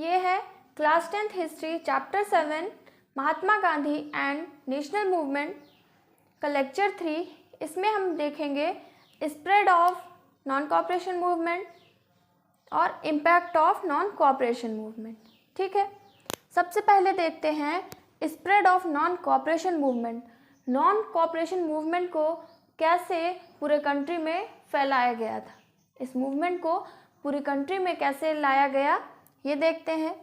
ये है class 10th history chapter 7 Mahatma Gandhi and national movement का लेक्चर 3। इसमें हम देखेंगे spread of non cooperation movement और impact of non cooperation movement. ठीक है, सबसे पहले देखते हैं spread of non cooperation movement. Non cooperation movement को कैसे पूरे कंट्री में फैलाया गया था, इस मूवमेंट को पूरी कंट्री में कैसे लाया गया ये देखते हैं।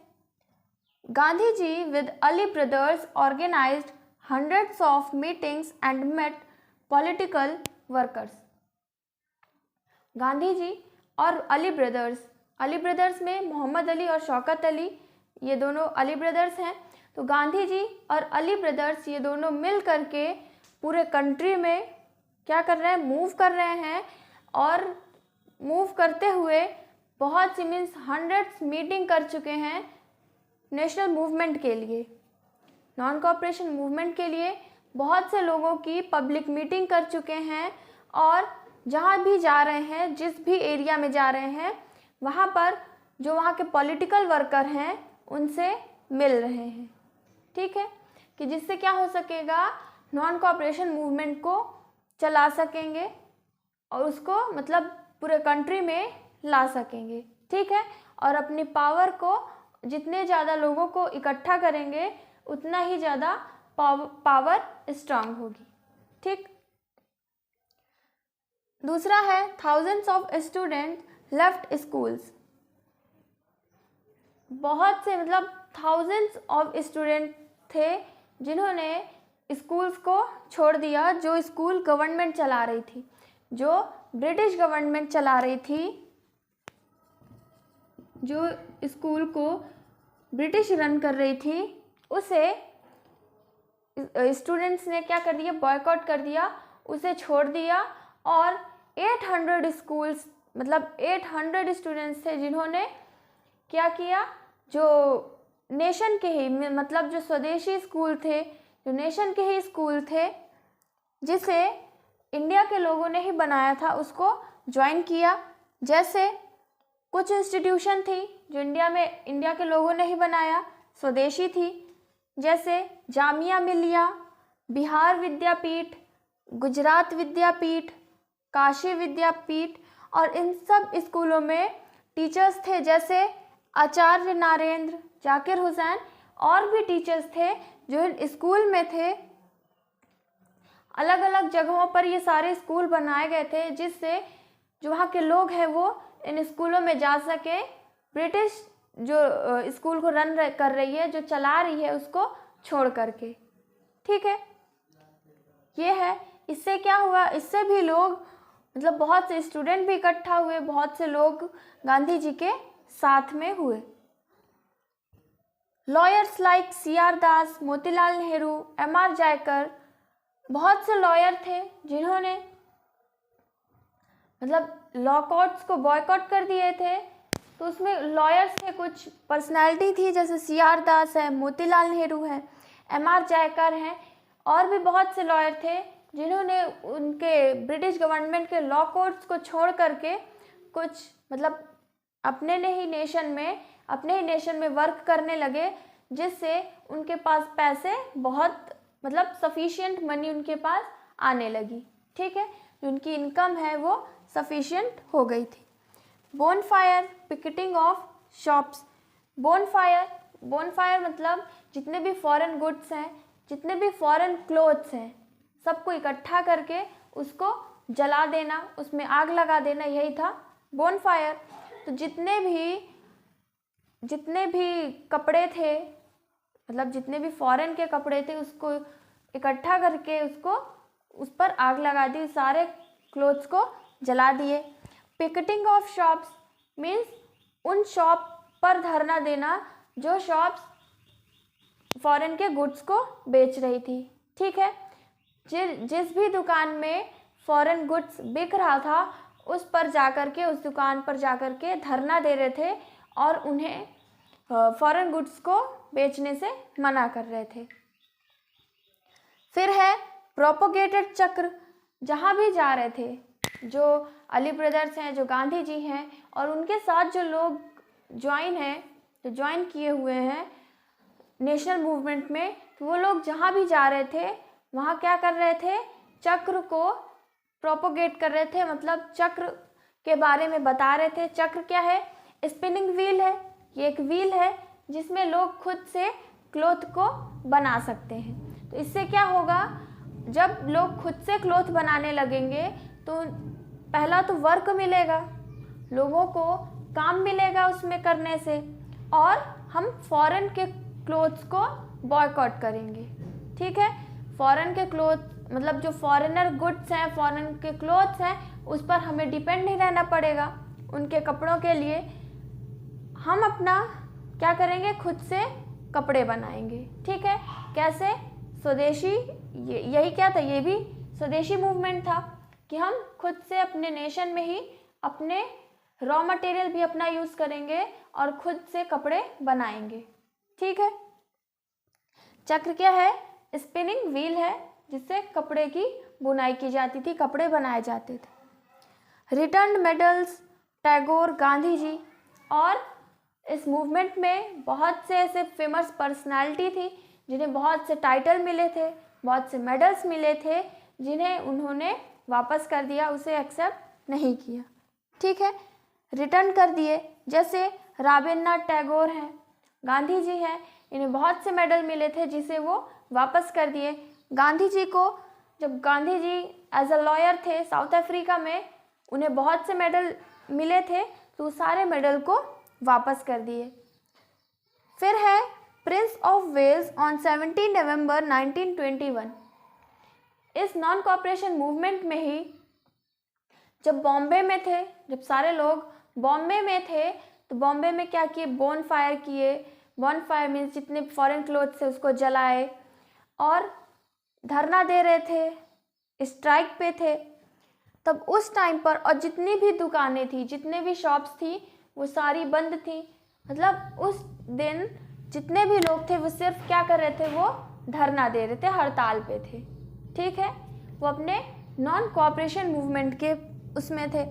Gandhi ji with Ali brothers organized hundreds of meetings and met political workers। Gandhi ji और अली ब्रदर्स में मोहम्मद अली और शौकत अली, ये दोनों अली ब्रदर्स हैं। तो गांधी जी और अली ब्रदर्स ये दोनों मिल करके पूरे कंट्री में क्या कर रहे हैं, मूव कर रहे हैं। और मूव करते हुए बहुत सी मीन्स हंड्रेड्स मीटिंग कर चुके हैं नेशनल मूवमेंट के लिए, नॉन कोऑपरेशन मूवमेंट के लिए बहुत से लोगों की पब्लिक मीटिंग कर चुके हैं। और जहाँ भी जा रहे हैं, जिस भी एरिया में जा रहे हैं, वहाँ पर जो वहाँ के पॉलिटिकल वर्कर हैं उनसे मिल रहे हैं। ठीक है, कि जिससे क्या हो सकेगा, नॉन कोऑपरेशन मूवमेंट को चला सकेंगे और उसको मतलब पूरे कंट्री में ला सकेंगे। ठीक है, और अपनी पावर को जितने ज़्यादा लोगों को इकट्ठा करेंगे उतना ही ज़्यादा पावर स्ट्रांग होगी। ठीक, दूसरा है thousands of student left schools. बहुत से मतलब थाउजेंड्स ऑफ स्टूडेंट थे जिन्होंने स्कूल्स को छोड़ दिया, जो स्कूल गवर्नमेंट चला रही थी, जो ब्रिटिश गवर्नमेंट चला रही थी, जो स्कूल को ब्रिटिश रन कर रही थी, उसे स्टूडेंट्स ने क्या कर दिया, बॉयकॉट कर दिया, उसे छोड़ दिया। और 800 स्कूल्स मतलब 800 स्टूडेंट्स थे जिन्होंने क्या किया, जो नेशन के ही मतलब जो स्वदेशी स्कूल थे, जो नेशन के ही स्कूल थे, जिसे इंडिया के लोगों ने ही बनाया था, उसको ज्वाइन किया। जैसे कुछ इंस्टीट्यूशन थी जो इंडिया के लोगों ने ही बनाया, स्वदेशी थी, जैसे जामिया मिलिया, बिहार विद्यापीठ, गुजरात विद्यापीठ, काशी विद्यापीठ। और इन सब स्कूलों में टीचर्स थे जैसे आचार्य नारेंद्र, जाकिर हुसैन और भी टीचर्स थे जो इन स्कूल में थे। अलग अलग जगहों पर ये सारे स्कूल बनाए गए थे जिससे जो वहाँ के लोग हैं वो इन स्कूलों में जा सके, ब्रिटिश जो स्कूल को रन कर रही है, जो चला रही है, उसको छोड़ करके। ठीक है, ये है। इससे क्या हुआ, इससे भी लोग मतलब बहुत से स्टूडेंट भी इकट्ठा हुए, बहुत से लोग गांधी जी के साथ में हुए। लॉयर्स लाइक CR दास, मोतीलाल नेहरू, MR जयकर, बहुत से लॉयर थे जिन्होंने मतलब लॉ कोर्ट्स को बॉयकॉट कर दिए थे। तो उसमें लॉयर्स थे, कुछ पर्सनालिटी थी जैसे CR दास है, मोतीलाल नेहरू है, MR जयकर हैं, और भी बहुत से लॉयर थे जिन्होंने उनके ब्रिटिश गवर्नमेंट के लॉ कोर्ट्स को छोड़ करके कुछ मतलब अपने ही नेशन में वर्क करने लगे, जिससे उनके पास पैसे बहुत मतलब सफिशिएंट मनी उनके पास आने लगी। ठीक है, उनकी इनकम है वो सफिशिएंट हो गई थी। Bonfire, picketing of shops. Bonfire मतलब जितने भी फॉरेन गुड्स हैं, जितने भी फॉरेन क्लोथ्स हैं, सबको इकट्ठा करके उसको जला देना, उसमें आग लगा देना, यही था बोनफायर। तो जितने भी कपड़े थे, मतलब जितने भी फॉरेन के कपड़े थे, उसको इकट्ठा करके उसको उस पर आग लगा दी, सारे क्लोथ्स को जला दिए। पिकेटिंग ऑफ शॉप्स मीन्स उन शॉप पर धरना देना जो शॉप्स फॉरेन के गुड्स को बेच रही थी। ठीक है, जिस भी दुकान में फॉरेन गुड्स बिक रहा था उस दुकान पर जाकर के धरना दे रहे थे और उन्हें फॉरेन गुड्स को बेचने से मना कर रहे थे। फिर है प्रोपोगेटेड चक्र। जहाँ भी जा रहे थे, जो अली ब्रदर्स हैं, जो गांधी जी हैं और उनके साथ जो लोग ज्वाइन हैं, जो ज्वाइन किए हुए हैं नेशनल मूवमेंट में, तो वो लोग जहाँ भी जा रहे थे वहाँ क्या कर रहे थे, चक्र को प्रोपोगेट कर रहे थे, मतलब चक्र के बारे में बता रहे थे। चक्र क्या है, स्पिनिंग व्हील है। ये एक व्हील है जिसमें लोग खुद से क्लॉथ को बना सकते हैं। तो इससे क्या होगा, जब लोग खुद से क्लॉथ बनाने लगेंगे तो पहला तो वर्क मिलेगा, लोगों को काम मिलेगा उसमें करने से, और हम फॉरेन के क्लोथ्स को बॉयकॉट करेंगे। ठीक है, फॉरेन के क्लोथ मतलब जो फॉरेनर गुड्स हैं, फॉरेन के क्लोथ्स हैं, उस पर हमें डिपेंड नहीं रहना पड़ेगा उनके कपड़ों के लिए। हम अपना क्या करेंगे, खुद से कपड़े बनाएंगे। ठीक है, कैसे, स्वदेशी, यही क्या था, ये भी स्वदेशी मूवमेंट था कि हम खुद से अपने नेशन में ही अपने रॉ मटेरियल भी अपना यूज़ करेंगे और खुद से कपड़े बनाएंगे। ठीक है, चक्र क्या है, स्पिनिंग व्हील है जिससे कपड़े की बुनाई की जाती थी, कपड़े बनाए जाते थे। रिटर्न मेडल्स, टैगोर, गांधी जी, और इस मूवमेंट में बहुत से ऐसे फेमस पर्सनालिटी थी जिन्हें बहुत से टाइटल मिले थे, बहुत से मेडल्स मिले थे, जिन्हें उन्होंने वापस कर दिया, उसे एक्सेप्ट नहीं किया। ठीक है, रिटर्न कर दिए। जैसे रवींद्रनाथ टैगोर हैं, गांधी जी हैं, इन्हें बहुत से मेडल मिले थे जिसे वो वापस कर दिए। गांधी जी को, जब Gandhi ji as a lawyer थे साउथ अफ्रीका में, उन्हें बहुत से मेडल मिले थे, तो सारे मेडल को वापस कर दिए। फिर है प्रिंस ऑफ वेल्स ऑन 17 नवंबर 1921। इस नॉन कॉपरेशन मूवमेंट में ही जब बॉम्बे में थे, जब सारे लोग बॉम्बे में थे, तो बॉम्बे में क्या किए, बोन फायर किए। बोन फायर मीन्स जितने फॉरेन क्लोथ थे उसको जलाए और धरना दे रहे थे, स्ट्राइक पे थे। तब उस टाइम पर, और जितनी भी दुकानें थी, जितने भी शॉप्स थी, वो सारी बंद थी। मतलब उस दिन जितने भी लोग थे वो सिर्फ क्या कर रहे थे, वो धरना दे रहे थे, हड़ताल पे थे। ठीक है, वो अपने नॉन कोऑपरेशन मूवमेंट के उसमें थे।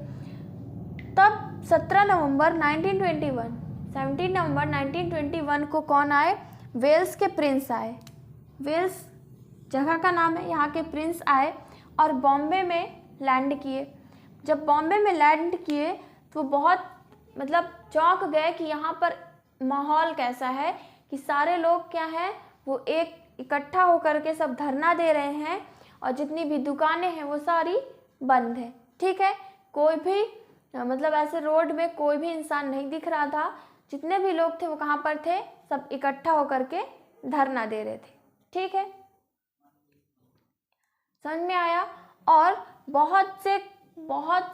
तब 17 नवंबर 1921 को कौन आए, वेल्स के प्रिंस आए। वेल्स जगह का नाम है, यहाँ के प्रिंस आए और बॉम्बे में लैंड किए। जब बॉम्बे में लैंड किए तो बहुत मतलब चौंक गए कि यहाँ पर माहौल कैसा है, कि सारे लोग क्या हैं, वो एक इकट्ठा होकर के सब धरना दे रहे हैं और जितनी भी दुकानें हैं वो सारी बंद है। ठीक है, कोई भी मतलब ऐसे रोड में कोई भी इंसान नहीं दिख रहा था। जितने भी लोग थे वो कहाँ पर थे, सब इकट्ठा होकर के धरना दे रहे थे। ठीक है, समझ में आया। और बहुत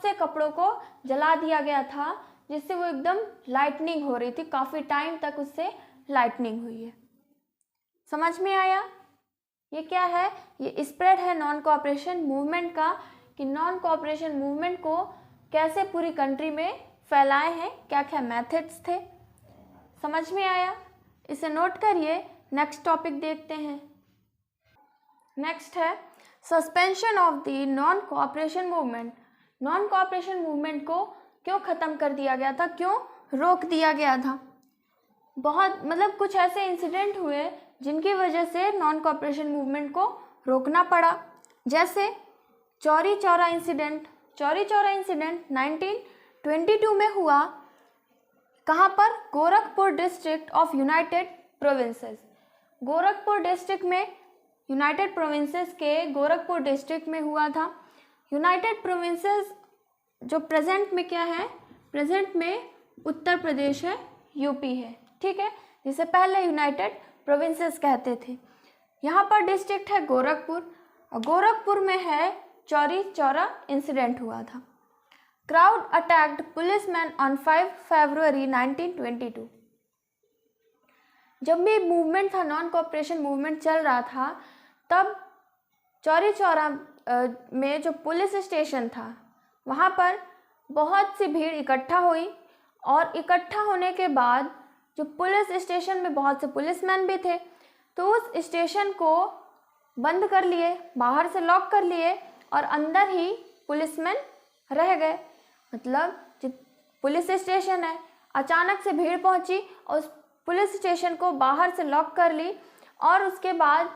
से कपड़ों को जला दिया गया था जिससे वो एकदम लाइटनिंग हो रही थी, काफ़ी टाइम तक उससे लाइटनिंग हुई है। समझ में आया, ये क्या है, ये स्प्रेड है नॉन कोऑपरेशन मूवमेंट का, कि नॉन कोऑपरेशन मूवमेंट को कैसे पूरी कंट्री में फैलाए हैं, क्या क्या मेथड्स थे। समझ में आया, इसे नोट करिए। नेक्स्ट टॉपिक देखते हैं। नेक्स्ट है suspension of the non cooperation movement. Non cooperation movement को क्यों ख़त्म कर दिया गया था, क्यों रोक दिया गया था। बहुत मतलब कुछ ऐसे इंसिडेंट हुए जिनकी वजह से नॉन कोऑपरेशन मूवमेंट को रोकना पड़ा। जैसे चौरी चौरा इंसिडेंट। चौरी चौरा इंसिडेंट 1922 में हुआ। कहाँ पर, Gorakhpur district of United provinces. Gorakhpur district में, यूनाइटेड प्रोविंसेस के गोरखपुर डिस्ट्रिक्ट में हुआ था। यूनाइटेड प्रोविंसेस जो प्रेजेंट में क्या है, प्रेजेंट में उत्तर प्रदेश है, यूपी है। ठीक है, जिसे पहले यूनाइटेड प्रोविंसेस कहते थे। यहाँ पर डिस्ट्रिक्ट है गोरखपुर, और गोरखपुर में है चौरी चौरा इंसिडेंट हुआ था। क्राउड अटैक्ड पुलिसमैन ऑन 5 फरवरी 1922। जब भी मूवमेंट था, नॉन कोऑपरेशन मूवमेंट चल रहा था, तब चौरी चौरा में जो पुलिस स्टेशन था वहाँ पर बहुत सी भीड़ इकट्ठा हुई, और इकट्ठा होने के बाद जो पुलिस स्टेशन में बहुत से पुलिसमैन भी थे, तो उस स्टेशन को बंद कर लिए, बाहर से लॉक कर लिए, और अंदर ही पुलिसमैन रह गए। मतलब पुलिस स्टेशन है, अचानक से भीड़ पहुंची और उस पुलिस स्टेशन को बाहर से लॉक कर ली और उसके बाद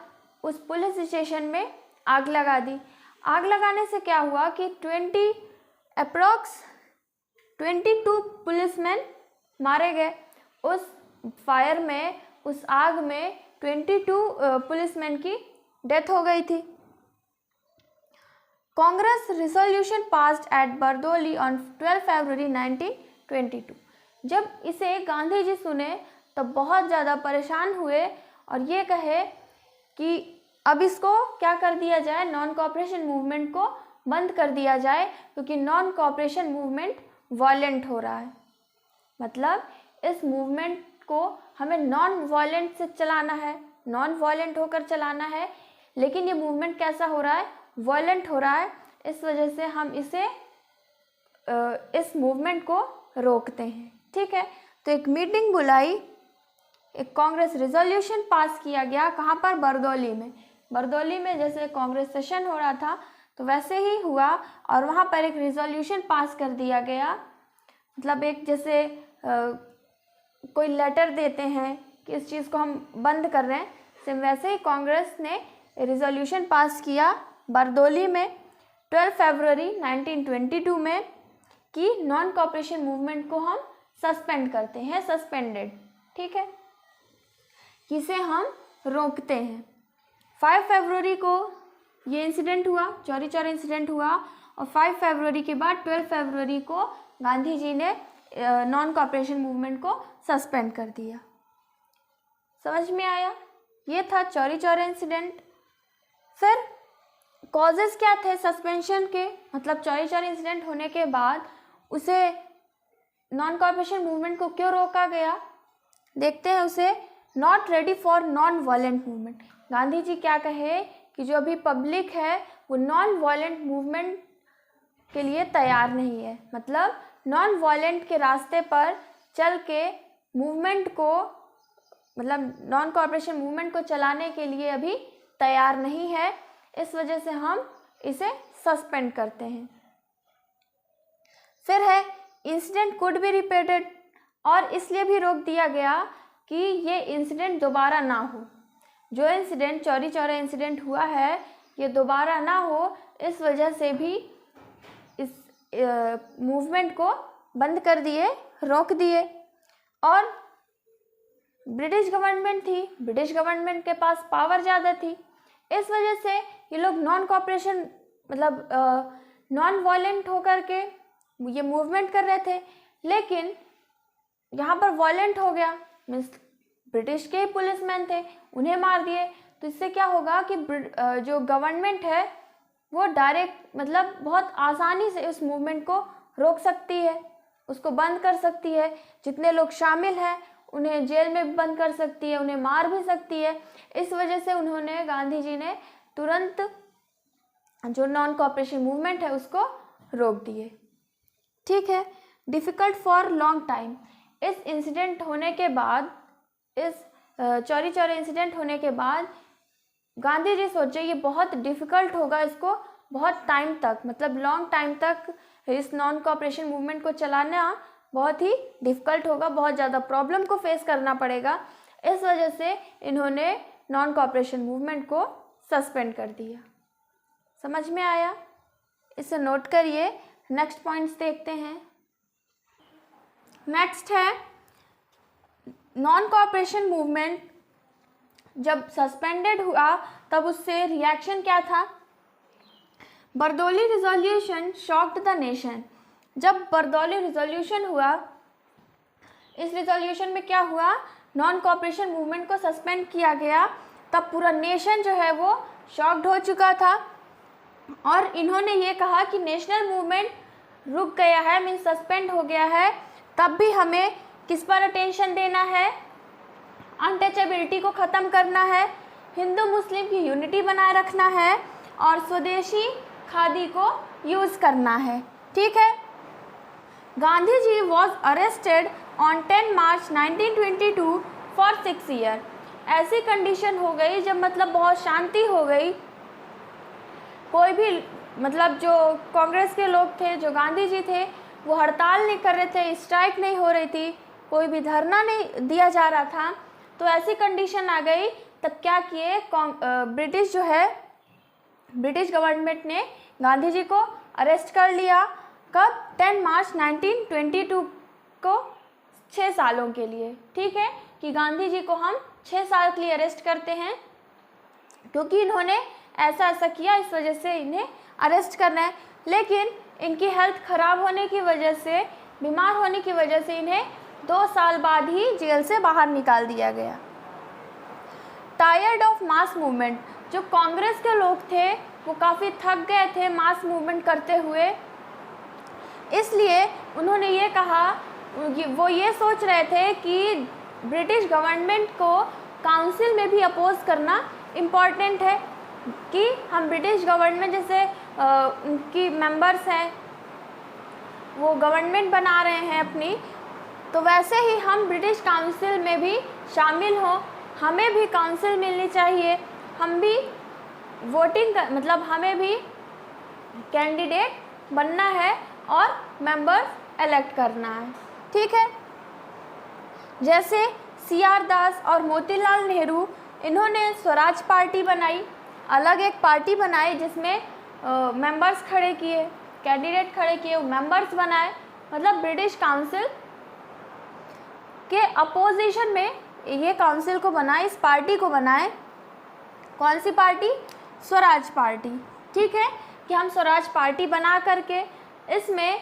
उस पुलिस स्टेशन में आग लगा दी। आग लगाने से क्या हुआ कि 22 पुलिसमैन मारे गए। उस फायर में, उस आग में 22 पुलिसमैन की डेथ हो गई थी। Congress resolution passed at Bardoli on 12 February 1922। जब इसे गांधी जी सुने तो बहुत ज़्यादा परेशान हुए और ये कहे कि अब इसको क्या कर दिया जाए, नॉन कोऑपरेशन मूवमेंट को बंद कर दिया जाए, क्योंकि नॉन कोऑपरेशन मूवमेंट वायलेंट हो रहा है। मतलब इस मूवमेंट को हमें नॉन वायलेंट से चलाना है, नॉन वायलेंट होकर चलाना है, लेकिन ये मूवमेंट कैसा हो रहा है, वायलेंट हो रहा है। इस वजह से हम इस मूवमेंट को रोकते हैं। ठीक है, तो एक मीटिंग बुलाई, एक कांग्रेस रिजोल्यूशन पास किया गया। कहाँ पर? बरदौली में। बरदौली में जैसे कांग्रेस सेशन हो रहा था तो वैसे ही हुआ और वहाँ पर एक रिजोल्यूशन पास कर दिया गया। मतलब एक जैसे कोई लेटर देते हैं कि इस चीज़ को हम बंद कर रहे हैं, सेम वैसे ही कांग्रेस ने रिजोल्यूशन पास किया बरदौली में 12 फरवरी 1922 में कि नॉन कोऑपरेशन मूवमेंट को हम सस्पेंड करते हैं, सस्पेंडेड। ठीक है, इसे हम रोकते हैं। 5 फरवरी को ये इंसिडेंट हुआ, चौरी चौरा इंसिडेंट हुआ और 5 फरवरी के बाद 12 फरवरी को गांधी जी ने नॉन कोऑपरेशन मूवमेंट को सस्पेंड कर दिया। समझ में आया? ये था चौरी चौरा इंसिडेंट। फिर कॉजेस क्या थे सस्पेंशन के? मतलब चौरी चौरा इंसिडेंट होने के बाद उसे नॉन कोऑपरेशन मूवमेंट को क्यों रोका गया? देखते हैं उसे। Not ready for non violent movement. Gandhi ji क्या कहे कि जो अभी पब्लिक है वो नॉन वायलेंट मूवमेंट के लिए तैयार नहीं है। मतलब नॉन वायलेंट के रास्ते पर चल के मूवमेंट को, मतलब नॉन कोऑपरेशन मूवमेंट को चलाने के लिए अभी तैयार नहीं है। इस वजह से हम इसे सस्पेंड करते हैं। फिर है इंसिडेंट कुड बी रिपीटेड, और इसलिए भी रोक दिया गया कि ये इंसिडेंट दोबारा ना हो। जो इंसिडेंट चौरी चौरा इंसिडेंट हुआ है ये दोबारा ना हो, इस वजह से भी इस मूवमेंट को बंद कर दिए, रोक दिए। और ब्रिटिश गवर्नमेंट थी, ब्रिटिश गवर्नमेंट के पास पावर ज़्यादा थी, इस वजह से ये लोग नॉन कोऑपरेशन, मतलब नॉन वायलेंट होकर के ये मूवमेंट कर रहे थे। लेकिन यहाँ पर वायलेंट हो गया, मीन्स ब्रिटिश के ही पुलिसमैन थे, उन्हें मार दिए। तो इससे क्या होगा कि जो गवर्नमेंट है वो डायरेक्ट, मतलब बहुत आसानी से उस मूवमेंट को रोक सकती है, उसको बंद कर सकती है। जितने लोग शामिल हैं उन्हें जेल में बंद कर सकती है, उन्हें मार भी सकती है। इस वजह से उन्होंने, गांधी जी ने तुरंत जो नॉन कोऑपरेशन मूवमेंट है उसको रोक दिए। ठीक है, डिफ़िकल्ट फॉर लॉन्ग टाइम। इस इंसिडेंट होने के बाद, इस चौरी चौरा इंसिडेंट होने के बाद गांधी जी सोचे ये बहुत डिफ़िकल्ट होगा, इसको बहुत टाइम तक, मतलब लॉन्ग टाइम तक इस नॉन कोऑपरेशन मूवमेंट को चलाना बहुत ही डिफ़िकल्ट होगा, बहुत ज़्यादा प्रॉब्लम को फेस करना पड़ेगा। इस वजह से इन्होंने नॉन कोऑपरेशन मूवमेंट को सस्पेंड कर दिया। समझ में आया? इसे नोट करिए। नेक्स्ट पॉइंट्स देखते हैं। नेक्स्ट है नॉन कोऑपरेशन मूवमेंट जब सस्पेंडेड हुआ तब उससे रिएक्शन क्या था? Bardoli resolution shocked the nation. जब बरदौली रिजोल्यूशन हुआ, इस रिजोल्यूशन में क्या हुआ, नॉन कोऑपरेशन मूवमेंट को सस्पेंड किया गया, तब पूरा नेशन जो है वो शॉक्ड हो चुका था और इन्होंने ये कहा कि नेशनल मूवमेंट रुक गया है, मीन्स सस्पेंड हो गया है, तब भी हमें किस पर अटेंशन देना है? अनटचेबिलिटी को ख़त्म करना है, हिंदू मुस्लिम की यूनिटी बनाए रखना है और स्वदेशी खादी को यूज़ करना है। ठीक है। Gandhi ji was arrested on 10 March 1922 for 6 year. ऐसी कंडीशन हो गई जब मतलब बहुत शांति हो गई, कोई भी, मतलब जो कांग्रेस के लोग थे, जो गांधी जी थे, वो हड़ताल नहीं कर रहे थे, स्ट्राइक नहीं हो रही थी, कोई भी धरना नहीं दिया जा रहा था, तो ऐसी कंडीशन आ गई, तब क्या किए ब्रिटिश गवर्नमेंट ने गांधी जी को अरेस्ट कर लिया। कब? 10 मार्च 1922 को, 6 सालों के लिए। ठीक है, कि गांधी जी को हम 6 साल के लिए अरेस्ट करते हैं, क्योंकि इन्होंने ऐसा ऐसा किया, इस वजह से इन्हें अरेस्ट करना है। लेकिन इनकी हेल्थ ख़राब होने की वजह से, बीमार होने की वजह से इन्हें 2 साल बाद ही जेल से बाहर निकाल दिया गया। टायर्ड ऑफ मास मूवमेंट, जो कांग्रेस के लोग थे वो काफ़ी थक गए थे मास मूवमेंट करते हुए, इसलिए उन्होंने ये कहा, वो ये सोच रहे थे कि ब्रिटिश गवर्नमेंट को काउंसिल में भी अपोज करना इम्पॉर्टेंट है, कि हम ब्रिटिश गवर्नमेंट जैसे उनकी मेंबर्स हैं, वो गवर्नमेंट बना रहे हैं अपनी, तो वैसे ही हम ब्रिटिश काउंसिल में भी शामिल हों, हमें भी काउंसिल मिलनी चाहिए, हम भी वोटिंग मतलब हमें भी कैंडिडेट बनना है और मेंबर्स इलेक्ट करना है। ठीक है, जैसे CR दास और मोतीलाल नेहरू, इन्होंने स्वराज पार्टी बनाई, अलग एक पार्टी बनाई जिसमें मेंबर्स खड़े किए, कैंडिडेट खड़े किए, मेंबर्स बनाए, मतलब ब्रिटिश काउंसिल के अपोजिशन में ये काउंसिल को बनाए, इस पार्टी को बनाए। कौन सी पार्टी? स्वराज पार्टी। ठीक है, कि हम स्वराज पार्टी बना करके इसमें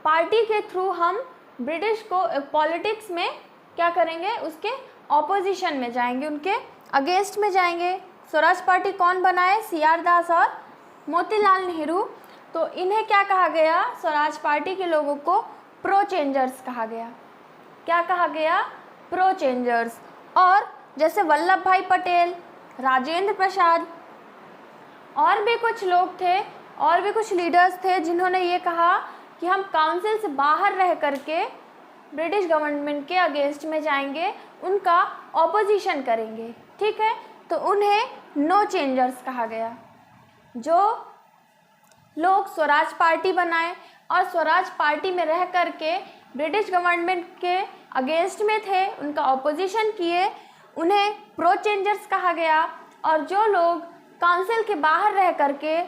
पार्टी के थ्रू हम ब्रिटिश को पॉलिटिक्स में क्या करेंगे, उसके ऑपोजिशन में जाएंगे, उनके अगेंस्ट में जाएंगे। स्वराज पार्टी कौन बनाए? CR दास और मोतीलाल नेहरू। तो इन्हें क्या कहा गया? स्वराज पार्टी के लोगों को प्रो चेंजर्स कहा गया। क्या कहा गया? Pro changers. और जैसे वल्लभ भाई पटेल, राजेंद्र प्रसाद, और भी कुछ लोग थे, और भी कुछ लीडर्स थे जिन्होंने ये कहा कि हम काउंसिल से बाहर रह करके ब्रिटिश गवर्नमेंट के अगेंस्ट में जाएंगे, उनका ऑपोजिशन करेंगे। ठीक है, तो उन्हें नो चेंजर्स कहा गया। जो लोग स्वराज पार्टी बनाए और स्वराज पार्टी में रह करके ब्रिटिश गवर्नमेंट के अगेंस्ट में थे, उनका ऑपोजिशन किए, उन्हें प्रो चेंजर्स कहा गया। और जो लोग काउंसिल के बाहर रह करके,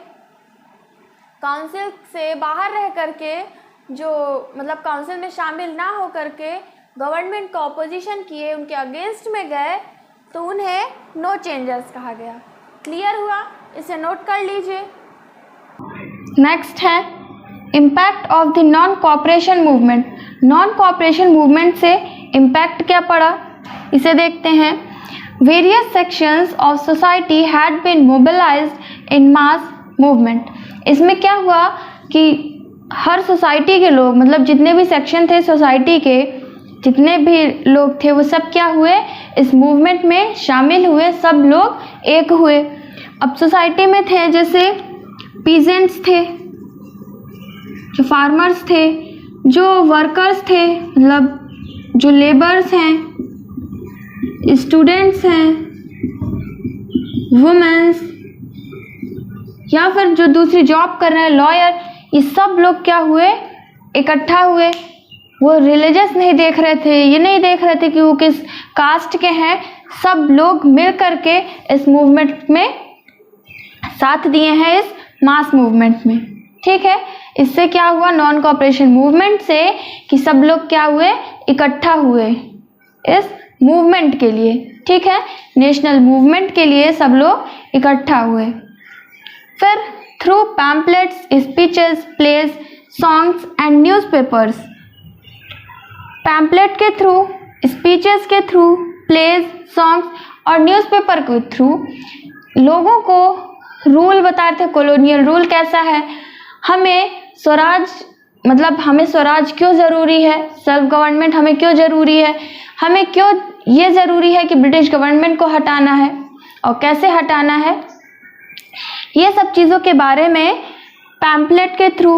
काउंसिल से बाहर रह करके, जो मतलब काउंसिल में शामिल ना हो करके गवर्नमेंट का ऑपोजिशन किए, उनके अगेंस्ट में गए, तो उन्हें नो चेंजर्स कहा गया। क्लियर हुआ? इसे नोट कर लीजिए। नेक्स्ट है impact of the non cooperation movement. Non cooperation movement से इम्पैक्ट क्या पड़ा, इसे देखते हैं। Various sections of society had been mobilised in mass movement. इसमें क्या हुआ कि हर सोसाइटी के लोग, मतलब जितने भी सेक्शन थे सोसाइटी के, जितने भी लोग थे, वो सब क्या हुए, इस मूवमेंट में शामिल हुए, सब लोग एक हुए। अब सोसाइटी में थे जैसे पीजेंट्स थे, जो फार्मर्स थे, जो वर्कर्स थे, मतलब जो लेबर्स हैं, स्टूडेंट्स हैं, वुमेन्स, या फिर जो दूसरी जॉब कर रहे हैं, लॉयर, ये सब लोग क्या हुए, इकट्ठा हुए। वो रिलीजियस नहीं देख रहे थे, ये नहीं देख रहे थे कि वो किस कास्ट के हैं, सब लोग मिल करके इस मूवमेंट में साथ दिए हैं, इस मास मूवमेंट में। ठीक है, इससे क्या हुआ, नॉन कोऑपरेशन मूवमेंट से, कि सब लोग क्या हुए, इकट्ठा हुए इस मूवमेंट के लिए। ठीक है, नेशनल मूवमेंट के लिए सब लोग इकट्ठा हुए। फिर through pamphlets, speeches, pledge, songs and newspapers. Pamphlet के थ्रू, स्पीचेस के थ्रू, प्लेज, सॉन्ग्स और न्यूज़पेपर के थ्रू लोगों को रूल बताए थे, कॉलोनियल रूल कैसा है, हमें स्वराज, मतलब हमें स्वराज क्यों ज़रूरी है, सेल्फ गवर्नमेंट हमें क्यों ज़रूरी है, हमें क्यों ये ज़रूरी है कि ब्रिटिश गवर्नमेंट को हटाना है और कैसे हटाना है, ये सब चीज़ों के बारे में पैम्पलेट के थ्रू,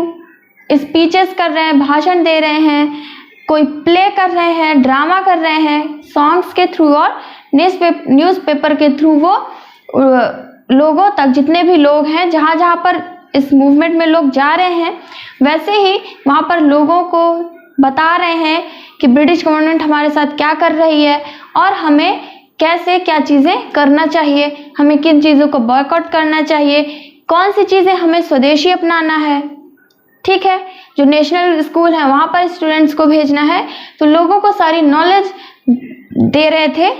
स्पीचेस कर रहे हैं, भाषण दे रहे हैं, कोई प्ले कर रहे हैं, ड्रामा कर रहे हैं, सॉन्ग्स के थ्रू और न्यूज़पेपर के थ्रू वो लोगों तक, जितने भी लोग हैं, जहाँ जहाँ पर इस मूवमेंट में लोग जा रहे हैं, वैसे ही वहाँ पर लोगों को बता रहे हैं कि ब्रिटिश गवर्नमेंट हमारे साथ क्या कर रही है और हमें कैसे क्या चीज़ें करना चाहिए, हमें किन चीज़ों को बॉयकॉट करना चाहिए, कौन सी चीज़ें हमें स्वदेशी अपनाना है। ठीक है, जो नेशनल स्कूल है वहाँ पर स्टूडेंट्स को भेजना है, तो लोगों को सारी नॉलेज दे रहे थे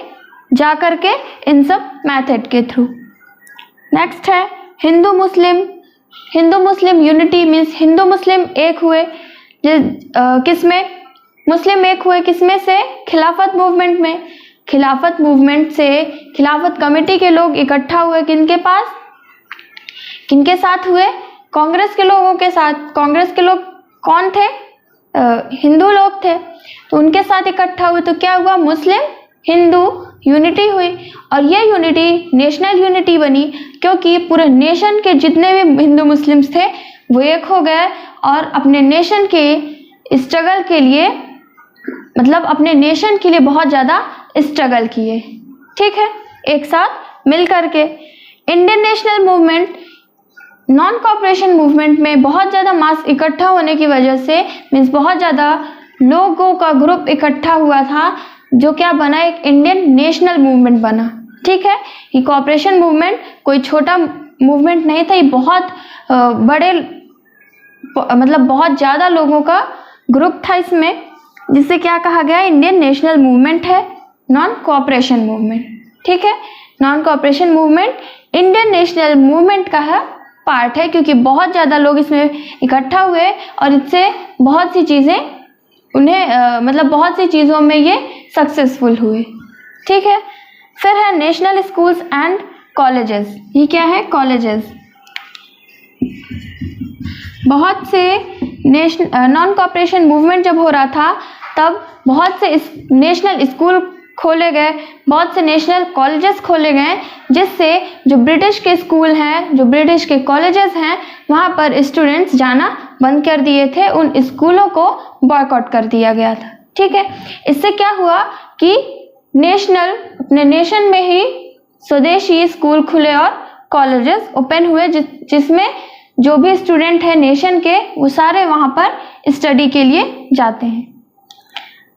जा कर के इन सब मेथड के थ्रू। नेक्स्ट है Hindu Muslim unity, means Hindu मुस्लिम एक हुए किसमें, मुस्लिम एक हुए किसमें से, खिलाफत मूवमेंट में। खिलाफत मूवमेंट से खिलाफत कमेटी के लोग इकट्ठा हुए किनके पास, किनके साथ हुए, कांग्रेस के लोगों के साथ। कांग्रेस के लोग कौन थे, हिंदू लोग थे, तो उनके साथ इकट्ठा हुए। तो क्या हुआ, मुस्लिम हिंदू यूनिटी हुई और ये यूनिटी नेशनल यूनिटी बनी, क्योंकि पूरे नेशन के जितने भी हिंदू मुस्लिम्स थे वो एक हो गए और अपने नेशन के स्ट्रगल के लिए, मतलब अपने नेशन के लिए बहुत ज़्यादा स्ट्रगल किए। ठीक है, एक साथ मिल करके। Indian national movement non cooperation movement में बहुत ज़्यादा मास इकट्ठा होने की वजह से, मीन्स बहुत ज़्यादा लोगों का ग्रुप इकट्ठा हुआ था, जो क्या बना, एक इंडियन नेशनल मूवमेंट बना। ठीक है, ये कॉपरेशन मूवमेंट कोई छोटा मूवमेंट नहीं था, ये बहुत बड़े, मतलब बहुत ज़्यादा लोगों का ग्रुप था इसमें, जिसे क्या कहा गया, इंडियन नेशनल मूवमेंट है, नॉन कॉपरेशन मूवमेंट। ठीक है, non cooperation movement Indian national movement का है पार्ट है, क्योंकि बहुत ज़्यादा लोग इसमें इकट्ठा हुए और इससे बहुत सी चीज़ें उन्हें मतलब बहुत सी चीज़ों में ये सक्सेसफुल हुए। ठीक है, फिर है नेशनल स्कूल्स एंड कॉलेजेस। ये क्या है, कॉलेजेस। बहुत से नॉन कॉपरेशन मूवमेंट जब हो रहा था तब बहुत से नेशनल स्कूल खोले गए, बहुत से नेशनल कॉलेजेस खोले गए, जिससे जो ब्रिटिश के स्कूल हैं, जो ब्रिटिश के कॉलेजेस हैं, वहाँ पर स्टूडेंट्स जाना बंद कर दिए थे, उन स्कूलों को बॉयकॉट कर दिया गया था। ठीक है, इससे क्या हुआ कि नेशनल, अपने नेशन में ही स्वदेशी स्कूल खुले और कॉलेजेस ओपन हुए, जिसमें जो भी स्टूडेंट है नेशन के, वो सारे वहाँ पर स्टडी के लिए जाते हैं।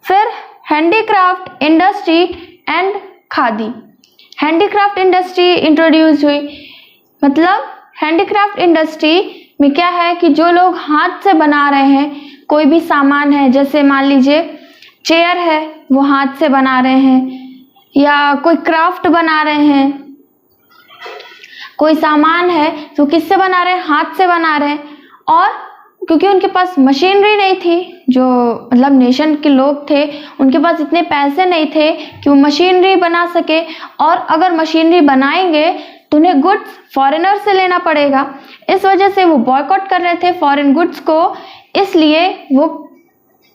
फिर handicraft industry and khadi. Handicraft industry introduce हुई, मतलब हैंडीक्राफ्ट इंडस्ट्री में क्या है कि जो लोग हाथ से बना रहे हैं कोई भी सामान है, जैसे मान लीजिए चेयर है वो हाथ से बना रहे हैं, या कोई क्राफ्ट बना रहे हैं, कोई सामान है तो किससे बना रहे हैं, हाथ से बना रहे हैं। और क्योंकि उनके पास मशीनरी नहीं थी, जो मतलब नेशन के लोग थे उनके पास इतने पैसे नहीं थे कि वो मशीनरी बना सके, और अगर मशीनरी बनाएंगे तो उन्हें गुड्स फॉरेनर से लेना पड़ेगा, इस वजह से वो बॉयकॉट कर रहे थे फॉरेन गुड्स को। इसलिए वो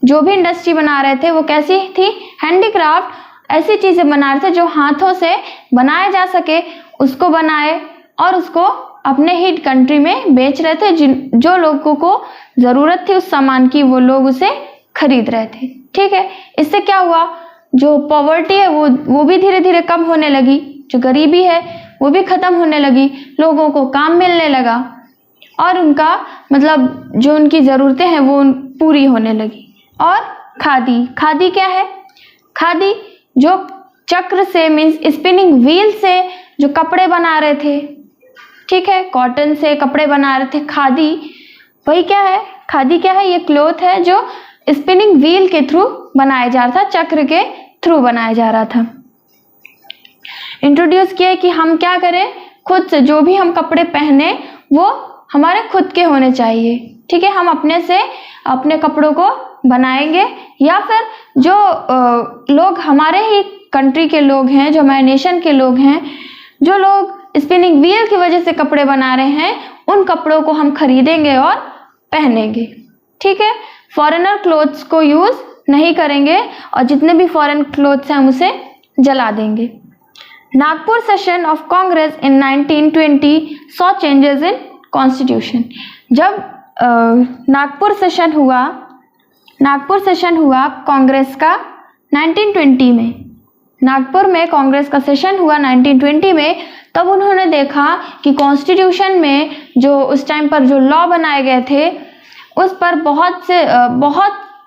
जो भी इंडस्ट्री बना रहे थे वो कैसी थी, हैंडीक्राफ्ट, ऐसी चीज़ें बना रहे थे जो हाथों से बनाए जा सके, उसको बनाए और उसको अपने ही कंट्री में बेच रहे थे। जो लोगों को ज़रूरत थी उस सामान की वो लोग उसे खरीद रहे थे। ठीक है, इससे क्या हुआ, जो पॉवर्टी है वो भी धीरे धीरे कम होने लगी, जो गरीबी है वो भी ख़त्म होने लगी, लोगों को काम मिलने लगा और उनका मतलब जो उनकी ज़रूरतें हैं वो पूरी होने लगी। और खादी क्या है, खादी जो चक्र से, मीन्स स्पिनिंग व्हील से जो कपड़े बना रहे थे, ठीक है, कॉटन से कपड़े बना रहे थे, खादी वही क्या है, खादी क्या है, ये क्लॉथ है जो स्पिनिंग व्हील के थ्रू बनाया जा रहा था, चक्र के थ्रू बनाया जा रहा था। इंट्रोड्यूस किया कि हम क्या करें, खुद से जो भी हम कपड़े पहने वो हमारे खुद के होने चाहिए। ठीक है, हम अपने से अपने कपड़ों को बनाएंगे, या फिर जो लोग हमारे ही कंट्री के लोग हैं, जो हमारे नेशन के लोग हैं, जो लोग स्पिनिंग व्हील की वजह से कपड़े बना रहे हैं, उन कपड़ों को हम खरीदेंगे और पहनेंगे। ठीक है, फॉरेनर क्लोथ्स को यूज़ नहीं करेंगे और जितने भी फॉरेन क्लोथ्स हैं हम उसे जला देंगे। Nagpur session of Congress in 1920 saw changes in constitution. जब नागपुर सेशन हुआ कांग्रेस का 1920 में, नागपुर में कांग्रेस का सेशन हुआ 1920 में, तब उन्होंने देखा कि कॉन्स्टिट्यूशन में जो उस टाइम पर जो लॉ बनाए गए थे उस पर बहुत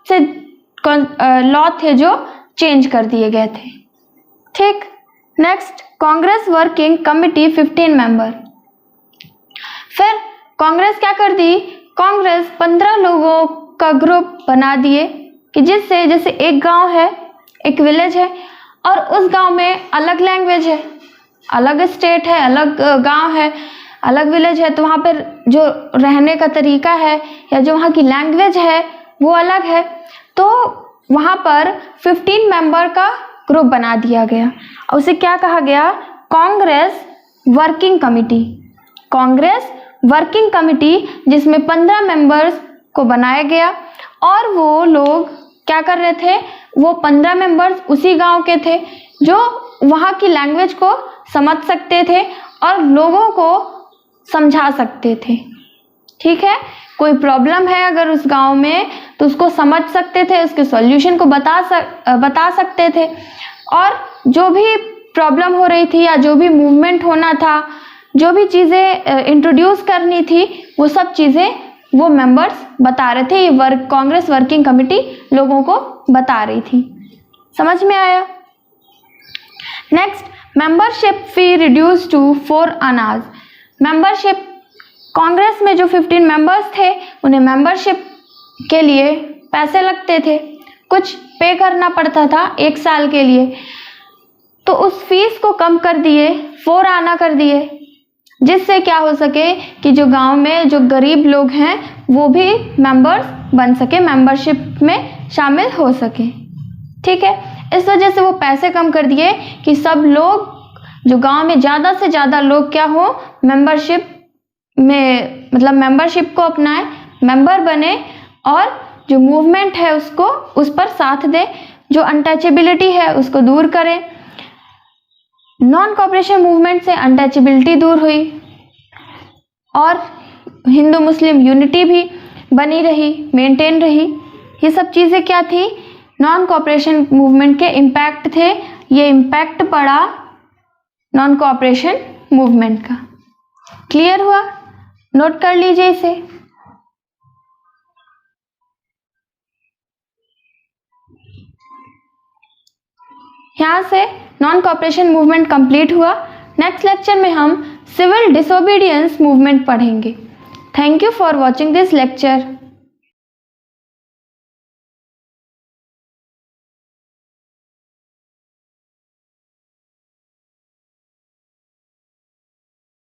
से लॉ थे जो चेंज कर दिए गए थे। ठीक, next Congress working committee 15 member. फिर कांग्रेस क्या कर दी, कांग्रेस 15 लोगों का ग्रुप बना दिए कि जिससे जैसे एक गांव है, एक विलेज है और उस गांव में अलग लैंग्वेज है, अलग स्टेट है, अलग गांव है, अलग विलेज है, तो वहाँ पर जो रहने का तरीका है या जो वहाँ की लैंग्वेज है वो अलग है। तो वहाँ पर 15 मेंबर का ग्रुप बना दिया गया और उसे क्या कहा गया, Congress working committee. Congress working committee जिसमें 15 मेंबर्स को बनाया गया और वो लोग क्या कर रहे थे, वो 15 मेंबर्स उसी गांव के थे जो वहाँ की लैंग्वेज को समझ सकते थे और लोगों को समझा सकते थे। ठीक है, कोई प्रॉब्लम है अगर उस गांव में तो उसको समझ सकते थे, उसके सॉल्यूशन को बता सकते थे और जो भी प्रॉब्लम हो रही थी या जो भी मूवमेंट होना था, जो भी चीज़ें इंट्रोड्यूस करनी थी, वो सब चीज़ें वो मेंबर्स बता रहे थे। ये कांग्रेस वर्किंग कमेटी लोगों को बता रही थी। समझ में आया? Next, membership fee reduce to 4 आनाज। मेंबरशिप, कांग्रेस में जो 15 मेंबर्स थे उन्हें मेंबरशिप के लिए पैसे लगते थे, कुछ पे करना पड़ता था 1 साल के लिए, तो उस फीस को कम कर दिए, 4 आना कर दिए, जिससे क्या हो सके कि जो गांव में जो गरीब लोग हैं वो भी मेंबर्स बन सके, मेंबरशिप में शामिल हो सके। ठीक है, इस वजह से वो पैसे कम कर दिए कि सब लोग जो गांव में ज़्यादा से ज़्यादा लोग क्या हो, मेंबरशिप में मतलब मेंबरशिप को अपनाएं, मेंबर बने और जो मूवमेंट है उसको उस पर साथ दें, जो अनटचेबिलिटी है उसको दूर करें। नॉन कोऑपरेशन मूवमेंट से अनटचेबिलिटी दूर हुई और हिंदू मुस्लिम यूनिटी भी बनी रही, मेंटेन रही। ये सब चीज़ें क्या थी, नॉन कोऑपरेशन मूवमेंट के इम्पैक्ट थे। ये इम्पैक्ट पड़ा नॉन कोऑपरेशन मूवमेंट का। क्लियर हुआ? नोट कर लीजिए इसे। यहाँ से नॉन कोऑपरेशन मूवमेंट कंप्लीट हुआ। नेक्स्ट लेक्चर में हम सिविल डिसोबीडियंस मूवमेंट पढ़ेंगे। Thank you for watching this lecture.